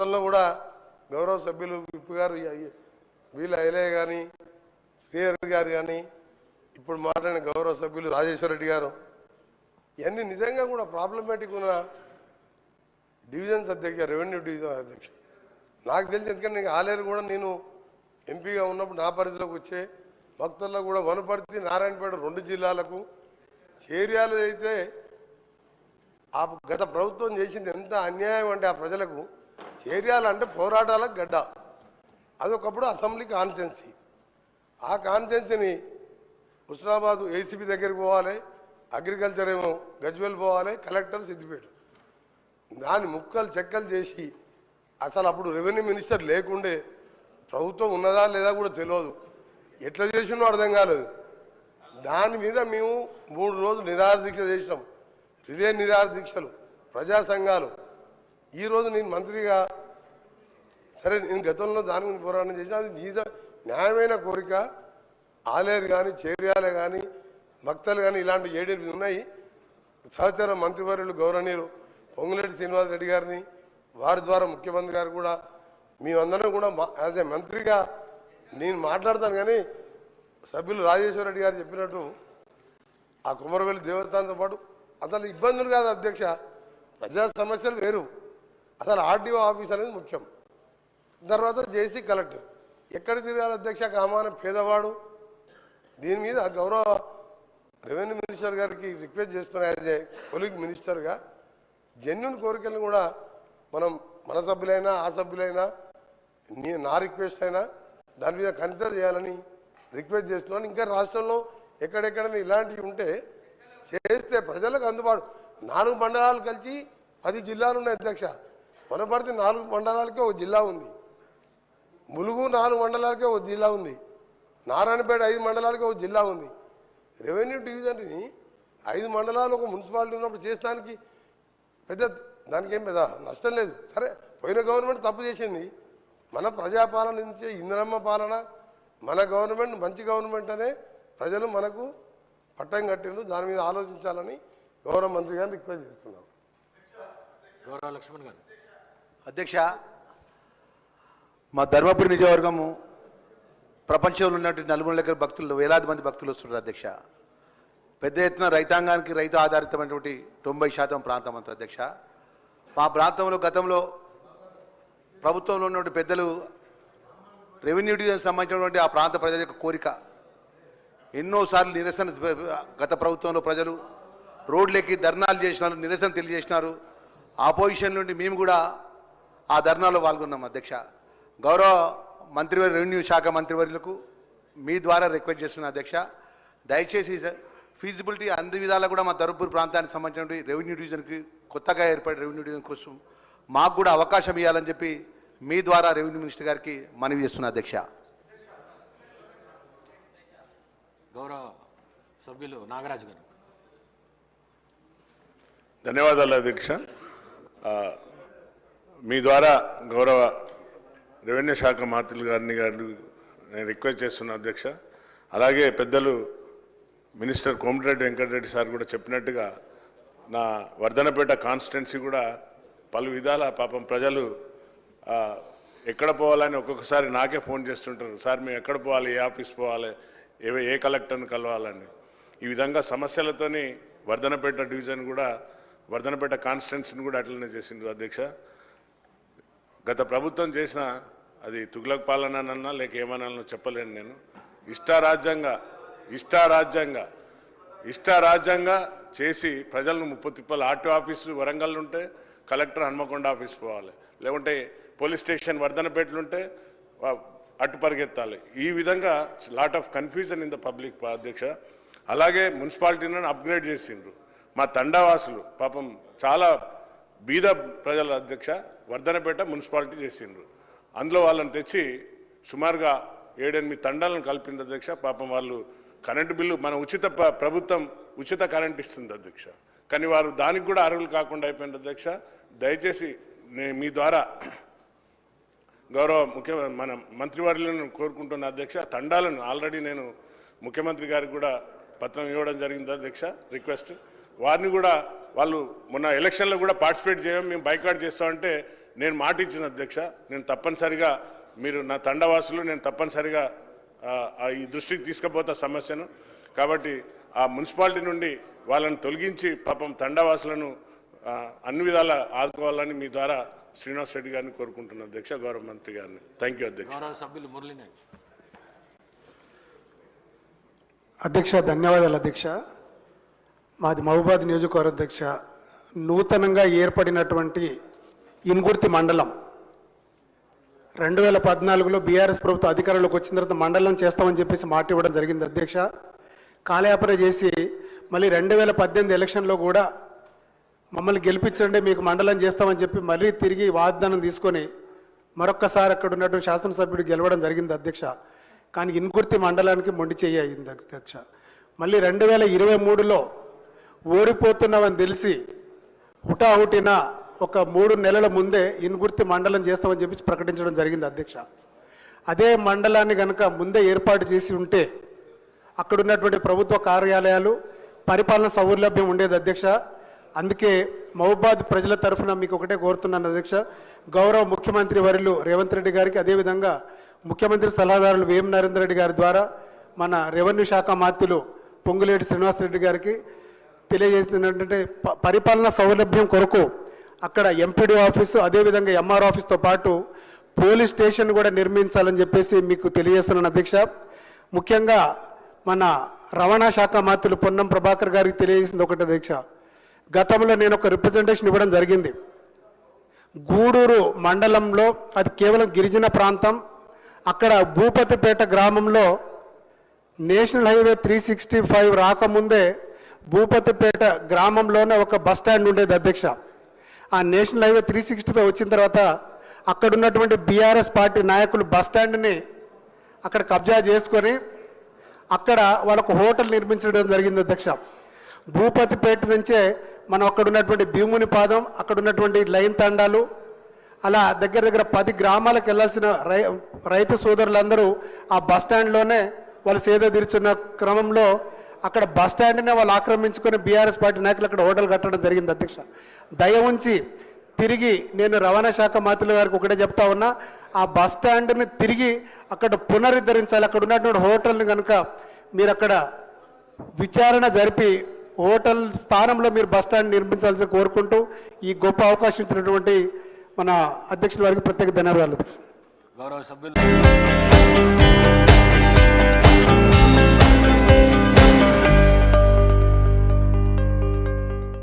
గతంలో కూడా గౌరవ సభ్యులు విప్పు గారు వీళ్ళ ఐలయ్య కానీ శ్రీహరి గారు కానీ ఇప్పుడు మాట్లాడిన గౌరవ సభ్యులు రాజేశ్వర రెడ్డి గారు ఇవన్నీ నిజంగా కూడా ప్రాబ్లమేటిక్ ఉన్న డివిజన్స్ అధ్యక్ష, రెవెన్యూ డివిజన్ అధ్యక్ష. నాకు తెలిసి ఎందుకంటే ఆలేరు కూడా నేను ఎంపీగా ఉన్నప్పుడు నా పరిధిలోకి వచ్చే భక్తుల్లో కూడా వనపర్తి నారాయణపేట 2 జిల్లాలకు చేర్యాలు అయితే ఆ గత ప్రభుత్వం చేసింది ఎంత అన్యాయం అంటే ఆ ప్రజలకు చేర్యాలంటే పోరాటాలకు గడ్డ. అదొకప్పుడు అసెంబ్లీ కాన్స్టిట్యున్సీ. ఆ కాన్స్టిట్యున్సీని హుస్నాబాద్ ఏసీబీ దగ్గరికి పోవాలి, అగ్రికల్చర్ ఏమో గజ్వేల్ పోవాలి, కలెక్టర్ సిద్దిపేట. దాన్ని ముక్కలు చెక్కలు చేసి అసలు అప్పుడు రెవెన్యూ మినిస్టర్ లేకుండే ప్రభుత్వం ఉన్నదా లేదా కూడా తెలియదు. ఎట్లా చేసినో అర్థం కాలేదు. దాని మీద మేము 3 రోజులు నిరాహార దీక్ష చేసినాం. రిలే నిరాహార దీక్షలు, ప్రజా సంఘాలు. ఈరోజు నేను మంత్రిగా సరే నేను గతంలో దాని గురించి పోరాటం చేసిన అది న్యాయమైన కోరిక. ఆలేరు కానీ చేర్యాలే కానీ భక్తలు కానీ ఇలాంటి 7 ఉన్నాయి. సహచర మంత్రివర్యులు గౌరవనీయులు పొంగులేటి శ్రీనివాసరెడ్డి గారిని వారి ద్వారా ముఖ్యమంత్రి గారు కూడా మేమందరం కూడా యాజ్ ఏ మంత్రిగా నేను మాట్లాడతాను. కానీ సభ్యులు రాజేశ్వర రెడ్డి గారు చెప్పినట్టు ఆ కుమరవెల్లి దేవస్థానంతో పాటు అసలు ఇబ్బందులు కాదు అధ్యక్ష, ప్రజా సమస్యలు వేరు. అసలు ఆర్డీఓ ఆఫీస్ అనేది ముఖ్యం. తర్వాత జేసీ కలెక్టర్ ఎక్కడ తిరగాలి అధ్యక్ష? కామాన పేదవాడు. దీని మీద గౌరవ రెవెన్యూ మినిస్టర్ గారికి రిక్వెస్ట్ చేస్తున్నా యాజ్ ఏ కొలీగ్ మినిస్టర్గా జెన్యున్ కోరికలను కూడా మన సభ్యులైనా ఆ సభ్యులైనా నా రిక్వెస్ట్ అయినా దాని మీద కన్సిడర్ చేయాలని రిక్వెస్ట్ చేస్తున్నాను. ఇంకా రాష్ట్రంలో ఎక్కడెక్కడైనా ఇలాంటివి ఉంటే చేస్తే ప్రజలకు అందుబాటు. 4 మండలాలు కలిసి 10 జిల్లాలు ఉన్నాయి అధ్యక్ష. వనపర్తి 4 మండలాలకే 1 జిల్లా ఉంది. ములుగు 4 మండలాలకే 1 జిల్లా ఉంది. నారాయణపేట 5 మండలాలకే 1 జిల్లా ఉంది. రెవెన్యూ డివిజన్ని 5 మండలాలు ఒక మున్సిపాలిటీ ఉన్నప్పుడు చేస్తానికి దానికి ఏం పెద్ద నష్టం లేదు. సరే పోయిన గవర్నమెంట్ తప్పు చేసింది. మన ప్రజాపాలన నుంచే ఇందిరమ్మ పాలన, మన గవర్నమెంట్ మంచి గవర్నమెంట్ అనే ప్రజలు మనకు పట్టం కట్టిండ్రు. దాని మీద ఆలోచించాలని గౌరవ మంత్రి గారిని రిక్వెస్ట్ చేస్తున్నాం. గౌరవ లక్ష్మణ్ గారు. అధ్యక్ష, మా ధర్మపురి నియోజకవర్గము ప్రపంచంలో ఉన్నటువంటి నలుమూల దగ్గర భక్తులు వేలాది మంది భక్తులు వస్తున్నారు అధ్యక్ష. పెద్ద ఎత్తున రైతాంగానికి రైతు ఆధారితమైనటువంటి 90% ప్రాంతం అంతా అధ్యక్ష. మా ప్రాంతంలో గతంలో ప్రభుత్వంలో ఉన్నటువంటి పెద్దలు రెవెన్యూ డివిజన్ సంబంధించినటువంటి ఆ ప్రాంత ప్రజల యొక్క కోరిక ఎన్నోసార్లు నిరసన, గత ప్రభుత్వంలో ప్రజలు రోడ్లెక్కి ధర్నాలు చేసినారు, నిరసన తెలియజేసినారు. ఆపోజిషన్ నుండి మేము కూడా ఆ ధర్నాలో పాల్గొన్నాం అధ్యక్ష. గౌరవ మంత్రివర్య రెవెన్యూ శాఖ మంత్రివర్యులకు మీ ద్వారా రిక్వెస్ట్ చేస్తున్నా అధ్యక్ష, దయచేసి ఫీజిబిలిటీ అన్ని విధాలా కూడా మా ధర్మపురి ప్రాంతానికి సంబంధించిన రెవెన్యూ డివిజన్కి కొత్తగా ఏర్పడే రెవెన్యూ డివిజన్ కోసం మాకు కూడా అవకాశం ఇవ్వాలని చెప్పి మీ ద్వారా రెవెన్యూ మినిస్టర్ గారికి మనవి చేస్తున్నా అధ్యక్ష. గౌరవ సభ్యులు నాగరాజు గారు. ధన్యవాదాలు అధ్యక్ష. మీ ద్వారా గౌరవ రెవెన్యూ శాఖ మంత్రులు గారిని నేను రిక్వెస్ట్ చేస్తున్నా అధ్యక్ష. అలాగే పెద్దలు మినిస్టర్ కోమటిరెడ్డి వెంకటరెడ్డి సార్ కూడా చెప్పినట్టుగా నా వర్ధనపేట కాన్స్టిట్యున్సీ కూడా పలు విధాల పాపం ప్రజలు ఎక్కడ పోవాలని ఒక్కొక్కసారి నాకే ఫోన్ చేస్తుంటారు. సార్ మేము ఎక్కడ పోవాలి, ఏ ఆఫీస్ పోవాలి, ఏ కలెక్టర్ని కలవాలని. ఈ విధంగా సమస్యలతోని వర్ధనపేట డివిజన్ కూడా, వర్ధనపేట కాన్స్టిట్యున్సీని కూడా అట్లనే చేసిండ్రు అధ్యక్ష. గత ప్రభుత్వం చేసిన అది తుగ్లక్ పాలనన్నా లేక ఏమన్నా చెప్పలేను నేను. ఇష్టారాజ్యంగా చేసి ప్రజలను ముప్పు తిప్పలు. ఆర్టీఓ ఆఫీసు వరంగల్ ఉంటే కలెక్టర్ హన్మకొండ ఆఫీస్ పోవాలి, లేకుంటే పోలీస్ స్టేషన్ వర్ధనపేటలు ఉంటే అటు పరిగెత్తాలి. ఈ విధంగా lot of confusion in the public అధ్యక్ష. అలాగే మున్సిపాలిటీలను అప్గ్రేడ్ చేసిండ్రు. మా తండావాసులు పాపం చాలా బీద ప్రజల అధ్యక్ష వర్ధనపేట మున్సిపాలిటీ చేసిండ్రు. అందులో వాళ్ళని తెచ్చి సుమారుగా 7-8 తండాలను కలిపింది అధ్యక్ష. పాపం వాళ్ళు కరెంటు బిల్లు మన ప్రభుత్వం ఉచిత కరెంట్ ఇస్తుంది అధ్యక్ష. కానీ వారు దానికి కూడా అర్హులు కాకుండా అయిపోయింది అధ్యక్ష. దయచేసి మీ ద్వారా గౌరవ మన మంత్రివర్యులను కోరుకుంటున్న అధ్యక్ష, తండాలను ఆల్రెడీ నేను ముఖ్యమంత్రి గారికి కూడా పత్రం ఇవ్వడం జరిగింది అధ్యక్ష, రిక్వెస్ట్. వారిని కూడా వాళ్ళు మొన్న ఎలక్షన్లో కూడా పార్టిసిపేట్ చేయం, మేము బైకాట్ చేస్తామంటే నేను మాట ఇచ్చిన అధ్యక్ష, నేను తప్పనిసరిగా మీరు నా తండవాసులు, నేను తప్పనిసరిగా ఈ దృష్టికి తీసుకుపోతా సమస్యను. కాబట్టి ఆ మున్సిపాలిటీ నుండి వాళ్ళని తొలగించి పాపం తండవాసులను అన్ని విధాలా ఆదుకోవాలని మీ ద్వారా శ్రీనివాస్ రెడ్డి గారిని కోరుకుంటున్నాను అధ్యక్ష, గౌరవ మంత్రి గారిని. థ్యాంక్ యూ అధ్యక్ష. గౌరవ సభ్యులు మురళీ నాయక్. అధ్యక్ష ధన్యవాదాలు అధ్యక్ష. మాది మహబూబాద్ నియోజకవర్గ అధ్యక్ష. నూతనంగా ఏర్పడినటువంటి ఇన్గుర్తి మండలం 2014లో బీఆర్ఎస్ ప్రభుత్వం అధికారంలోకి వచ్చిన తర్వాత మండలం చేస్తామని చెప్పేసి మాట ఇవ్వడం జరిగింది అధ్యక్ష. కాలయాపన చేసి మళ్ళీ 2018 ఎలక్షన్లో కూడా మమ్మల్ని గెలిపించండి మీకు మండలం చేస్తామని చెప్పి మళ్ళీ తిరిగి వాగ్దానం తీసుకొని మరొక్కసారి అక్కడ ఉన్నటువంటి శాసనసభ్యుడు గెలవడం జరిగింది అధ్యక్ష. కానీ ఇన్గుర్తి మండలానికి మొండి చెయ్యి అయింది అధ్యక్ష. మళ్ళీ 2023లో ఓడిపోతున్నామని తెలిసి హుటాహుటిన ఒక 3 నెలల ముందే ఇన్గుర్తి మండలం చేస్తామని చెప్పి ప్రకటించడం జరిగింది అధ్యక్ష. అదే మండలాన్ని కనుక ముందే ఏర్పాటు చేసి ఉంటే అక్కడ ఉన్నటువంటి ప్రభుత్వ కార్యాలయాలు పరిపాలన సౌలభ్యం ఉండేది అధ్యక్ష. అందుకే మహబూబాద్ ప్రజల తరఫున మీకు ఒకటే కోరుతున్నాను అధ్యక్ష, గౌరవ ముఖ్యమంత్రి వర్యులు రేవంత్ రెడ్డి గారికి, అదేవిధంగా ముఖ్యమంత్రి సలహాదారులు వేం నరేందర్ రెడ్డి గారి ద్వారా మన రెవెన్యూ శాఖ మంత్రులు పొంగులేటి శ్రీనివాస్ రెడ్డి గారికి తెలియజేస్తున్నటువంటి పరిపాలన సౌలభ్యం కొరకు అక్కడ ఎంపీడీ ఆఫీసు, అదేవిధంగా ఎంఆర్ ఆఫీస్తో పాటు పోలీస్ స్టేషన్ కూడా నిర్మించాలని చెప్పేసి మీకు తెలియజేస్తున్నాను అధ్యక్ష. ముఖ్యంగా మన రవాణా శాఖ మంత్రులు పొన్నం ప్రభాకర్ గారికి తెలియజేసింది ఒకటి అధ్యక్ష, గతంలో నేను ఒక రిప్రజెంటేషన్ ఇవ్వడం జరిగింది. గూడూరు మండలంలో అది కేవలం గిరిజన ప్రాంతం, అక్కడ భూపతిపేట గ్రామంలో నేషనల్ హైవే 365 రాకముందే భూపతిపేట గ్రామంలోనే ఒక బస్ స్టాండ్ ఉండేది అధ్యక్ష. ఆ నేషనల్ హైవే 365 వచ్చిన తర్వాత అక్కడ ఉన్నటువంటి బీఆర్ఎస్ పార్టీ నాయకులు బస్ స్టాండ్ని అక్కడ కబ్జా చేసుకొని అక్కడ వాళ్ళకు హోటల్ నిర్మించడం జరిగింది అధ్యక్ష. భూపతిపేట నుంచే మనం అక్కడ ఉన్నటువంటి భీముని పాదం, అక్కడ ఉన్నటువంటి లైన్ తండాలు, అలా దగ్గర దగ్గర 10 గ్రామాలకు వెళ్ళాల్సిన రైతు సోదరులందరూ ఆ బస్ స్టాండ్లోనే వాళ్ళు సేద తీర్చున్న క్రమంలో అక్కడ బస్ స్టాండ్నే వాళ్ళు ఆక్రమించుకొని బీఆర్ఎస్ పార్టీ నాయకులు అక్కడ హోటల్ కట్టడం జరిగింది అధ్యక్ష. దయ ఉంచి తిరిగి నేను రవాణా శాఖ మంత్రుల గారికి ఒకటే చెప్తా ఉన్నా, ఆ బస్ స్టాండ్ని తిరిగి అక్కడ పునరుద్ధరించాలి. అక్కడ ఉన్నటువంటి హోటల్ని కనుక మీరు అక్కడ విచారణ జరిపి హోటల్ స్థానంలో మీరు బస్ స్టాండ్ నిర్మించాల్సి కోరుకుంటూ ఈ గొప్ప అవకాశం ఇచ్చినటువంటి మన అధ్యక్షుల వారికి ప్రత్యేక ధన్యవాదాలు. గౌరవ సభ్యులు